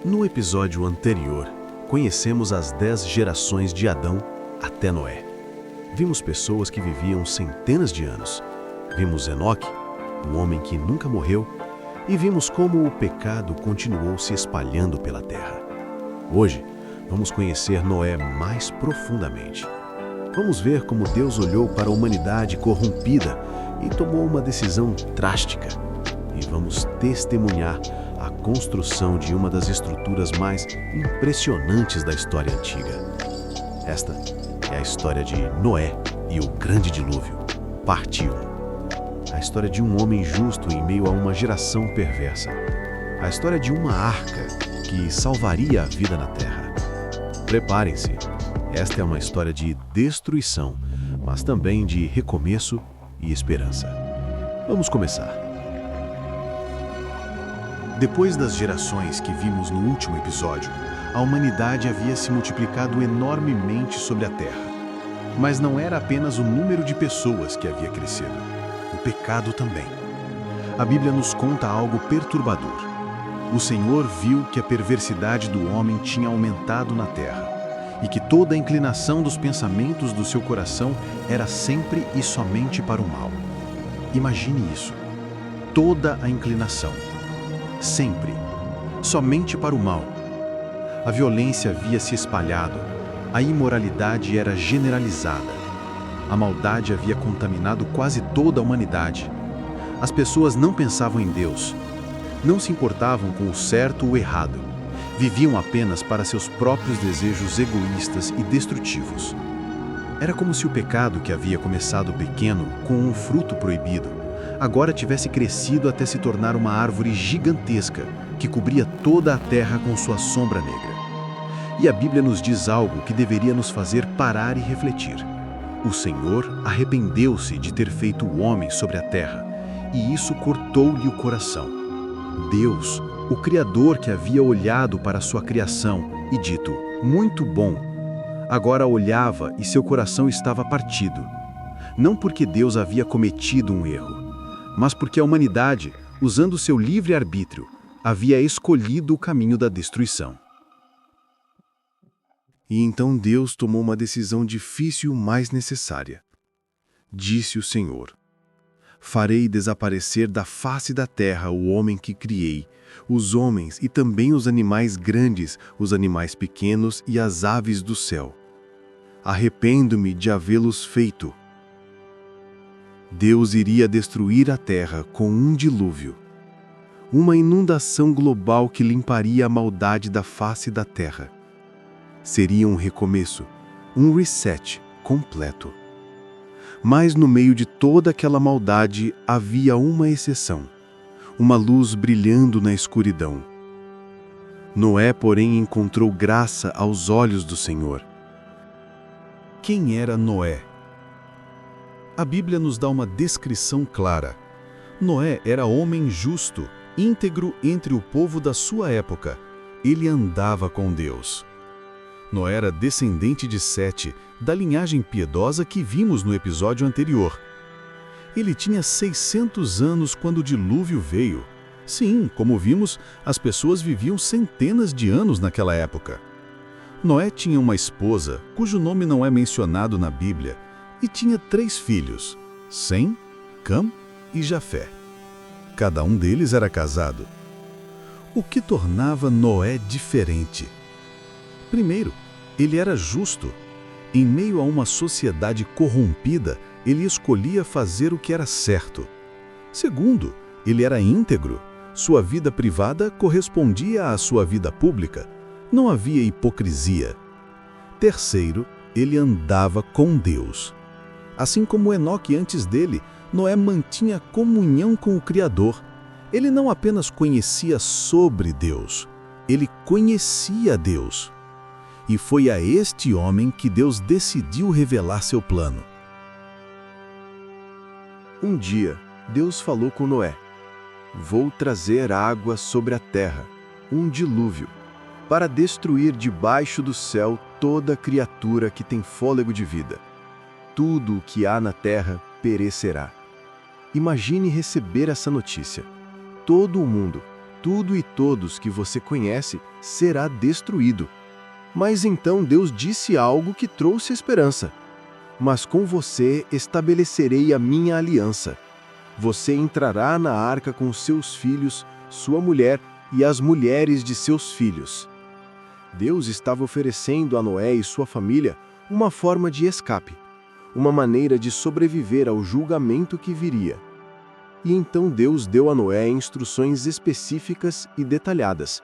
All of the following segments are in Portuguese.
No episódio anterior, conhecemos as 10 gerações de Adão até Noé. Vimos pessoas que viviam centenas de anos. Vimos Enoque, o homem que nunca morreu, e vimos como o pecado continuou se espalhando pela terra. Hoje, vamos conhecer Noé mais profundamente. Vamos ver como Deus olhou para a humanidade corrompida e tomou uma decisão drástica. E vamos testemunhar a construção de uma das estruturas mais impressionantes da história antiga. Esta é a história de Noé e o Grande Dilúvio, parte 1. A história de um homem justo em meio a uma geração perversa. A história de uma arca que salvaria a vida na terra. Preparem-se, esta é uma história de destruição, mas também de recomeço e esperança. Vamos começar. Depois das gerações que vimos no último episódio, a humanidade havia se multiplicado enormemente sobre a Terra. Mas não era apenas o número de pessoas que havia crescido. O pecado também. A Bíblia nos conta algo perturbador. O Senhor viu que a perversidade do homem tinha aumentado na Terra e que toda a inclinação dos pensamentos do seu coração era sempre e somente para o mal. Imagine isso. Toda a inclinação. Sempre. Somente para o mal. A violência havia se espalhado. A imoralidade era generalizada. A maldade havia contaminado quase toda a humanidade. As pessoas não pensavam em Deus. Não se importavam com o certo ou o errado. Viviam apenas para seus próprios desejos egoístas e destrutivos. Era como se o pecado que havia começado pequeno, com um fruto proibido, agora tivesse crescido até se tornar uma árvore gigantesca que cobria toda a terra com sua sombra negra. E a Bíblia nos diz algo que deveria nos fazer parar e refletir. O Senhor arrependeu-se de ter feito o homem sobre a terra, e isso cortou-lhe o coração. Deus, o Criador que havia olhado para a sua criação e dito, muito bom, agora olhava e seu coração estava partido. Não porque Deus havia cometido um erro, mas porque a humanidade, usando seu livre-arbítrio, havia escolhido o caminho da destruição. E então Deus tomou uma decisão difícil, mas necessária. Disse o Senhor: farei desaparecer da face da terra o homem que criei, os homens e também os animais grandes, os animais pequenos e as aves do céu. Arrependo-me de havê-los feito. Deus iria destruir a terra com um dilúvio. Uma inundação global que limparia a maldade da face da terra. Seria um recomeço, um reset completo. Mas no meio de toda aquela maldade havia uma exceção, uma luz brilhando na escuridão. Noé, porém, encontrou graça aos olhos do Senhor. Quem era Noé? A Bíblia nos dá uma descrição clara. Noé era homem justo, íntegro entre o povo da sua época. Ele andava com Deus. Noé era descendente de Sete, da linhagem piedosa que vimos no episódio anterior. Ele tinha 600 anos quando o dilúvio veio. Sim, como vimos, as pessoas viviam centenas de anos naquela época. Noé tinha uma esposa, cujo nome não é mencionado na Bíblia, e tinha 3 filhos, Sem, Cam e Jafé. Cada um deles era casado. O que tornava Noé diferente? Primeiro, ele era justo. Em meio a uma sociedade corrompida, ele escolhia fazer o que era certo. Segundo, ele era íntegro. Sua vida privada correspondia à sua vida pública. Não havia hipocrisia. Terceiro, ele andava com Deus. Assim como Enoque antes dele, Noé mantinha comunhão com o Criador. Ele não apenas conhecia sobre Deus, ele conhecia Deus. E foi a este homem que Deus decidiu revelar seu plano. Um dia, Deus falou com Noé: vou trazer água sobre a terra, um dilúvio, para destruir debaixo do céu toda criatura que tem fôlego de vida. Tudo o que há na terra perecerá. Imagine receber essa notícia. Todo o mundo, tudo e todos que você conhece será destruído. Mas então Deus disse algo que trouxe esperança. Mas com você estabelecerei a minha aliança. Você entrará na arca com seus filhos, sua mulher e as mulheres de seus filhos. Deus estava oferecendo a Noé e sua família uma forma de escape, uma maneira de sobreviver ao julgamento que viria. E então Deus deu a Noé instruções específicas e detalhadas.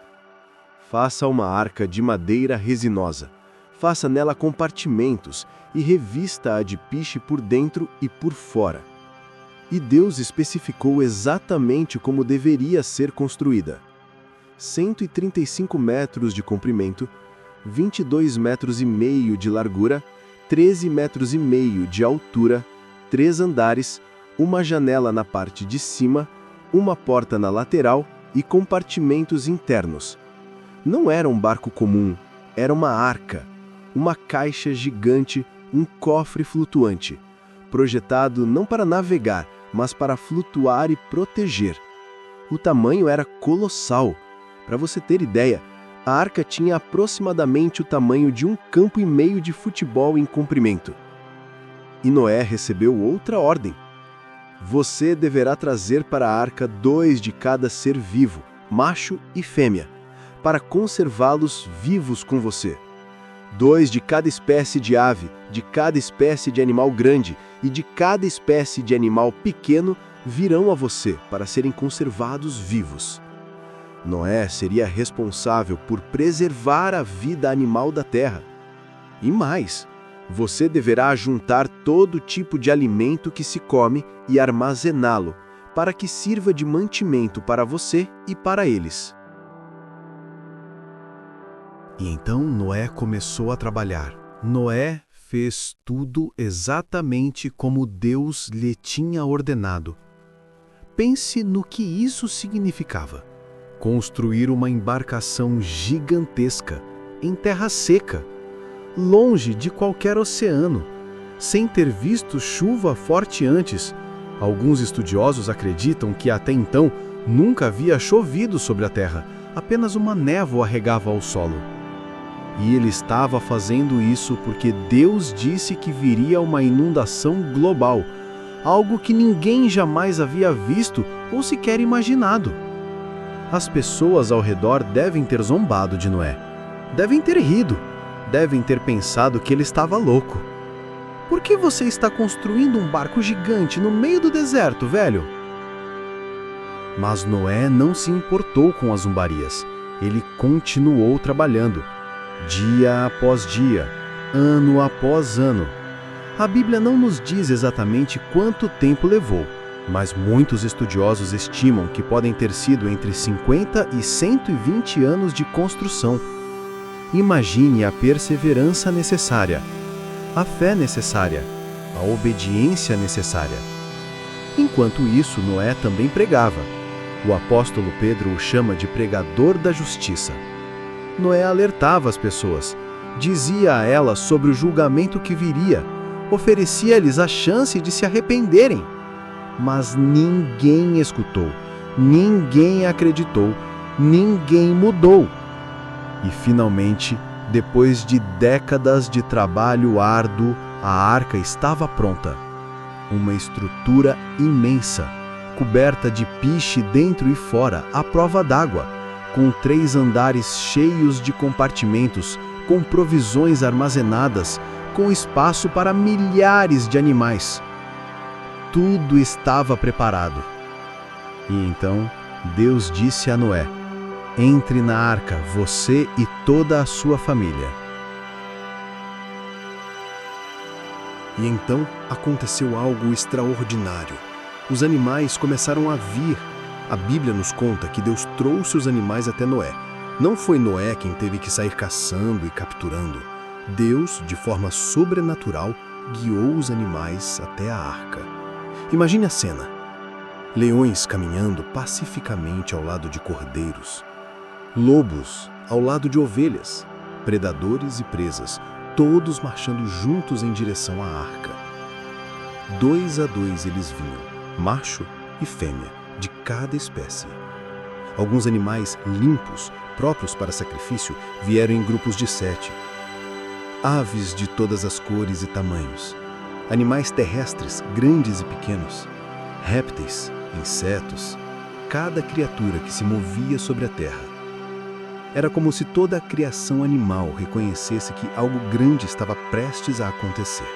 Faça uma arca de madeira resinosa, faça nela compartimentos e revista-a de piche por dentro e por fora. E Deus especificou exatamente como deveria ser construída. 135 metros de comprimento, 22 metros e meio de largura, 13 metros e meio de altura, 3 andares, uma janela na parte de cima, uma porta na lateral e compartimentos internos. Não era um barco comum, era uma arca, uma caixa gigante, um cofre flutuante, projetado não para navegar, mas para flutuar e proteger. O tamanho era colossal. Para você ter ideia, a arca tinha aproximadamente o tamanho de um campo e meio de futebol em comprimento. E Noé recebeu outra ordem. Você deverá trazer para a arca 2 de cada ser vivo, macho e fêmea, para conservá-los vivos com você. 2 de cada espécie de ave, de cada espécie de animal grande e de cada espécie de animal pequeno virão a você para serem conservados vivos. Noé seria responsável por preservar a vida animal da terra. E mais, você deverá ajuntar todo tipo de alimento que se come e armazená-lo, para que sirva de mantimento para você e para eles. E então Noé começou a trabalhar. Noé fez tudo exatamente como Deus lhe tinha ordenado. Pense no que isso significava. Construir uma embarcação gigantesca, em terra seca, longe de qualquer oceano, sem ter visto chuva forte antes. Alguns estudiosos acreditam que até então nunca havia chovido sobre a terra, apenas uma névoa regava o solo. E ele estava fazendo isso porque Deus disse que viria uma inundação global, algo que ninguém jamais havia visto ou sequer imaginado. As pessoas ao redor devem ter zombado de Noé, devem ter rido, devem ter pensado que ele estava louco. Por que você está construindo um barco gigante no meio do deserto, velho? Mas Noé não se importou com as zombarias. Ele continuou trabalhando, dia após dia, ano após ano. A Bíblia não nos diz exatamente quanto tempo levou, mas muitos estudiosos estimam que podem ter sido entre 50 e 120 anos de construção. Imagine a perseverança necessária, a fé necessária, a obediência necessária. Enquanto isso, Noé também pregava. O apóstolo Pedro o chama de pregador da justiça. Noé alertava as pessoas, dizia a elas sobre o julgamento que viria, oferecia-lhes a chance de se arrependerem. Mas ninguém escutou, ninguém acreditou, ninguém mudou. E finalmente, depois de décadas de trabalho árduo, a arca estava pronta. Uma estrutura imensa, coberta de piche dentro e fora, à prova d'água, com 3 andares cheios de compartimentos, com provisões armazenadas, com espaço para milhares de animais. Tudo estava preparado. E então Deus disse a Noé: entre na arca, você e toda a sua família. E então aconteceu algo extraordinário. Os animais começaram a vir. A Bíblia nos conta que Deus trouxe os animais até Noé. Não foi Noé quem teve que sair caçando e capturando. Deus, de forma sobrenatural, guiou os animais até a arca. Imagine a cena. Leões caminhando pacificamente ao lado de cordeiros. Lobos ao lado de ovelhas. Predadores e presas, todos marchando juntos em direção à arca. 2 a 2 eles vinham, macho e fêmea, de cada espécie. Alguns animais limpos, próprios para sacrifício, vieram em grupos de 7. Aves de todas as cores e tamanhos. Animais terrestres, grandes e pequenos. Répteis, insetos. Cada criatura que se movia sobre a terra. Era como se toda a criação animal reconhecesse que algo grande estava prestes a acontecer.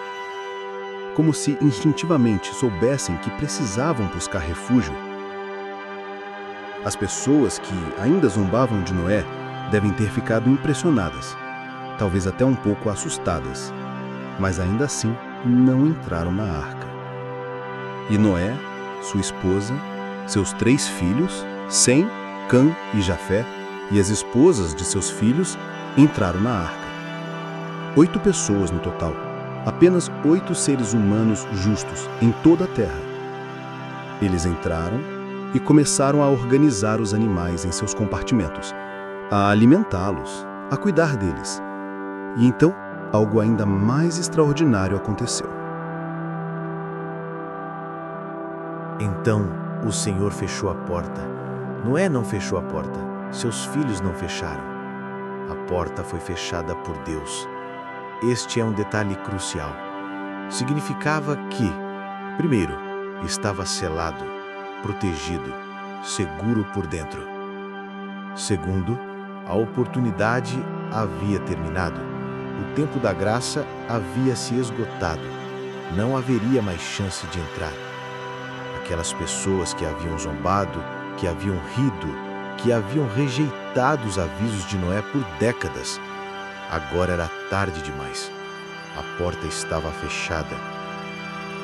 Como se instintivamente soubessem que precisavam buscar refúgio. As pessoas que ainda zombavam de Noé devem ter ficado impressionadas, talvez até um pouco assustadas, mas ainda assim não entraram na arca. E Noé, sua esposa, seus 3 filhos, Sem, Cã e Jafé, e as esposas de seus filhos entraram na arca. 8 pessoas no total, apenas 8 seres humanos justos em toda a terra. Eles entraram e começaram a organizar os animais em seus compartimentos, a alimentá-los, a cuidar deles. E então, algo ainda mais extraordinário aconteceu. Então o Senhor fechou a porta. Noé não fechou a porta, seus filhos não fecharam. A porta foi fechada por Deus. Este é um detalhe crucial. Significava que, primeiro, estava selado, protegido, seguro por dentro. Segundo, a oportunidade havia terminado. O tempo da graça havia se esgotado. Não haveria mais chance de entrar. Aquelas pessoas que haviam zombado, que haviam rido, que haviam rejeitado os avisos de Noé por décadas. Agora era tarde demais. A porta estava fechada.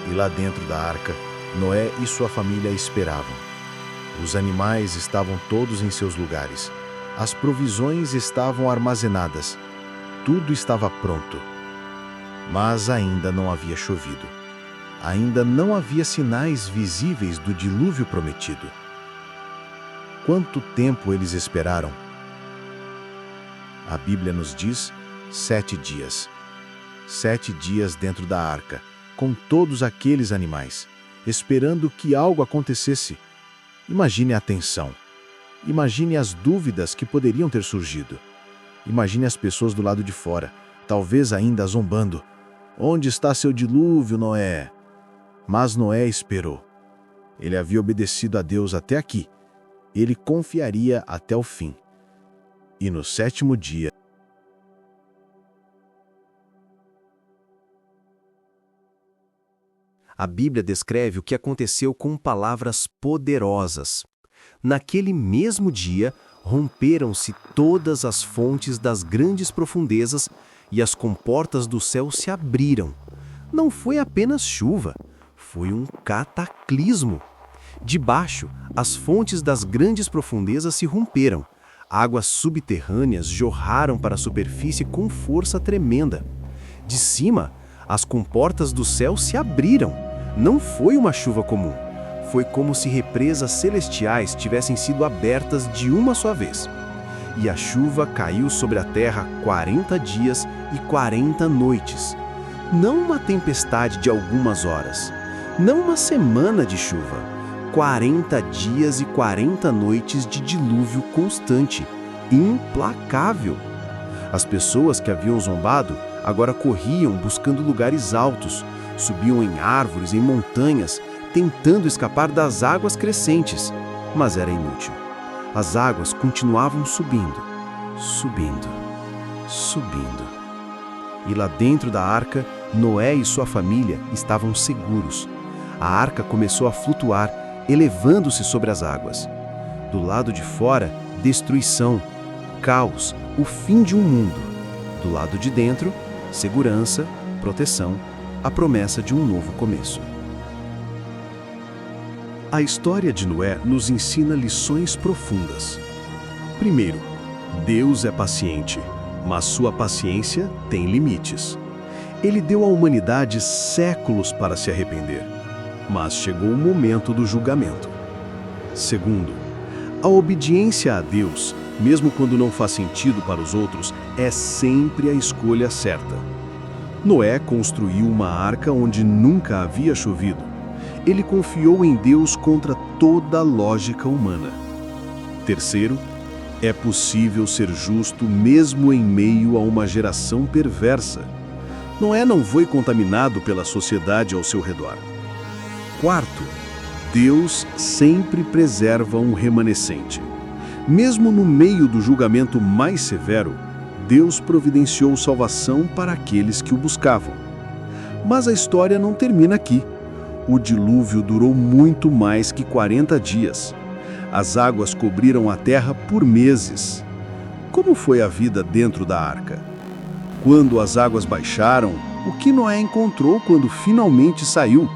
E lá dentro da arca, Noé e sua família esperavam. Os animais estavam todos em seus lugares. As provisões estavam armazenadas. Tudo estava pronto. Mas ainda não havia chovido. Ainda não havia sinais visíveis do dilúvio prometido. Quanto tempo eles esperaram? A Bíblia nos diz 7 dias. 7 dias dentro da arca, com todos aqueles animais, esperando que algo acontecesse. Imagine a tensão. Imagine as dúvidas que poderiam ter surgido. Imagine as pessoas do lado de fora, talvez ainda zombando. Onde está seu dilúvio, Noé? Mas Noé esperou. Ele havia obedecido a Deus até aqui. Ele confiaria até o fim. E no 7º dia, a Bíblia descreve o que aconteceu com palavras poderosas. Naquele mesmo dia, romperam-se todas as fontes das grandes profundezas e as comportas do céu se abriram. Não foi apenas chuva, foi um cataclismo. Debaixo, as fontes das grandes profundezas se romperam. Águas subterrâneas jorraram para a superfície com força tremenda. De cima, as comportas do céu se abriram. Não foi uma chuva comum. Foi como se represas celestiais tivessem sido abertas de uma só vez. E a chuva caiu sobre a terra 40 dias e 40 noites. Não uma tempestade de algumas horas. Não uma semana de chuva. 40 dias e 40 noites de dilúvio constante, implacável. As pessoas que haviam zombado agora corriam buscando lugares altos, subiam em árvores, em montanhas, tentando escapar das águas crescentes, mas era inútil. As águas continuavam subindo, subindo, subindo. E lá dentro da arca, Noé e sua família estavam seguros. A arca começou a flutuar, elevando-se sobre as águas. Do lado de fora, destruição, caos, o fim de um mundo. Do lado de dentro, segurança, proteção, a promessa de um novo começo. A história de Noé nos ensina lições profundas. Primeiro, Deus é paciente, mas sua paciência tem limites. Ele deu à humanidade séculos para se arrepender, mas chegou o momento do julgamento. Segundo, a obediência a Deus, mesmo quando não faz sentido para os outros, é sempre a escolha certa. Noé construiu uma arca onde nunca havia chovido. Ele confiou em Deus contra toda a lógica humana. Terceiro, é possível ser justo mesmo em meio a uma geração perversa. Noé não foi contaminado pela sociedade ao seu redor. Quarto, Deus sempre preserva um remanescente. Mesmo no meio do julgamento mais severo, Deus providenciou salvação para aqueles que o buscavam. Mas a história não termina aqui. O dilúvio durou muito mais que 40 dias. As águas cobriram a terra por meses. Como foi a vida dentro da arca? Quando as águas baixaram, o que Noé encontrou quando finalmente saiu?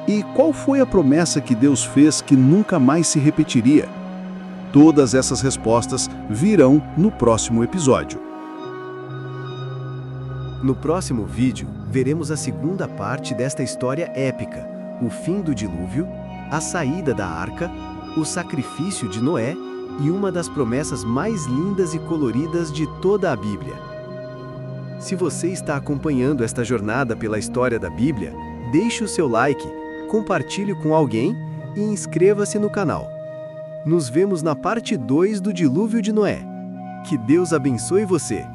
E qual foi a promessa que Deus fez que nunca mais se repetiria? Todas essas respostas virão no próximo episódio. No próximo vídeo, veremos a segunda parte desta história épica, o fim do dilúvio, a saída da arca, o sacrifício de Noé e uma das promessas mais lindas e coloridas de toda a Bíblia. Se você está acompanhando esta jornada pela história da Bíblia, deixe o seu like, compartilhe com alguém e inscreva-se no canal. Nos vemos na parte 2 do Dilúvio de Noé. Que Deus abençoe você!